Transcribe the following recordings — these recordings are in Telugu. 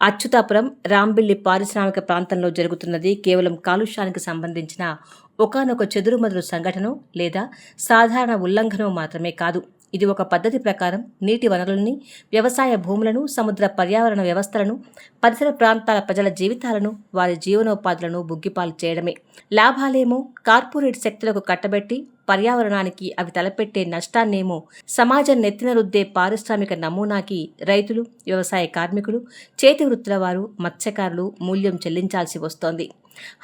అచ్యుతాపురం, రాంబిల్లి పారిశ్రామిక ప్రాంతంలో జరుగుతున్నది కేవలం కాలుష్యానికి సంబంధించిన ఒకానొక చెదురుమదురు సంఘటనో లేదా సాధారణ ఉల్లంఘనో మాత్రమే కాదు. ఇది ఒక పద్ధతి ప్రకారం నీటి వనరులని, వ్యవసాయ భూములను, సముద్ర పర్యావరణ వ్యవస్థలను, పరిసర ప్రాంతాల ప్రజల జీవితాలను, వారి జీవనోపాధులను బుగ్గిపాలు చేయడమే. లాభాలేమో కార్పొరేట్ శక్తులకు కట్టబెట్టి, పర్యావరణానికి అవి తలపెట్టే నష్టాన్నేమో సమాజం నెత్తిన రుద్దే పారిశ్రామిక నమూనాకి రైతులు, వ్యవసాయ కార్మికులు, చేతి వృత్తుల వారు, మత్స్యకారులు మూల్యం చెల్లించాల్సి వస్తోంది.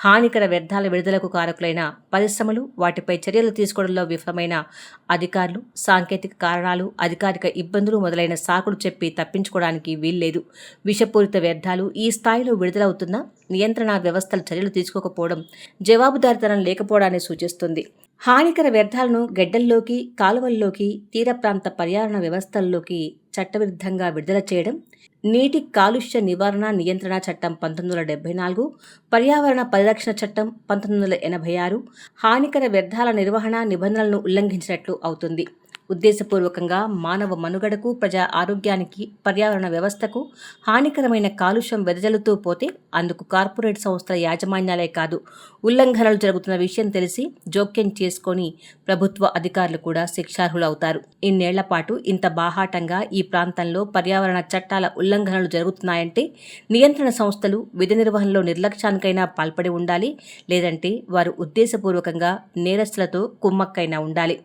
హానికర వ్యర్థాల విడుదలకు కారకులైన పరిశ్రమలు, వాటిపై చర్యలు తీసుకోవడంలో విఫలమైన అధికారులు, సాంకేతిక కారణాలు, అధికారిక ఇబ్బందులు మొదలైన సాకులు చెప్పి తప్పించుకోవడానికి వీల్లేదు. విషపూరిత వ్యర్థాలు ఈ స్థాయిలో విడుదలవుతున్నా నియంత్రణ వ్యవస్థలు చర్యలు తీసుకోకపోవడం జవాబుదారీతనం లేకపోవడాన్ని సూచిస్తుంది. హానికర వ్యర్థాలను గెడ్డల్లోకి, కాలువల్లోకి, తీర ప్రాంత పర్యావరణ వ్యవస్థల్లోకి చట్టవిరుద్ధంగా విడుదల చేయడం, నీటి కాలుష్య నివారణ నియంత్రణ చట్టం 1974, పర్యావరణ పరిరక్షణ చట్టం 1986 హానికర వ్యర్థాల నిర్వహణ నిబంధనలను ఉల్లంఘించినట్లు అవుతుంది. ఉద్దేశపూర్వకంగా మానవ మనుగడకు, ప్రజా ఆరోగ్యానికి, పర్యావరణ వ్యవస్థకు హానికరమైన కాలుష్యం వెదజల్లుతూ పోతే అందుకు కార్పొరేట్ సంస్థల యాజమాన్యాలే కాదు, ఉల్లంఘనలు జరుగుతున్న విషయం తెలిసి జోక్యం చేసుకొని ప్రభుత్వ అధికారులు కూడా శిక్షార్హులవుతారు. ఇన్నేళ్ల పాటు ఇంత బాహాటంగా ఈ ప్రాంతంలో పర్యావరణ చట్టాల ఉల్లంఘనలు జరుగుతున్నాయంటే నియంత్రణ సంస్థలు విధి నిర్వహణలో నిర్లక్ష్యానికైనా పాల్పడి ఉండాలి, లేదంటే వారు ఉద్దేశపూర్వకంగా నేరస్తులతో కుమ్మక్కైనా ఉండాలి.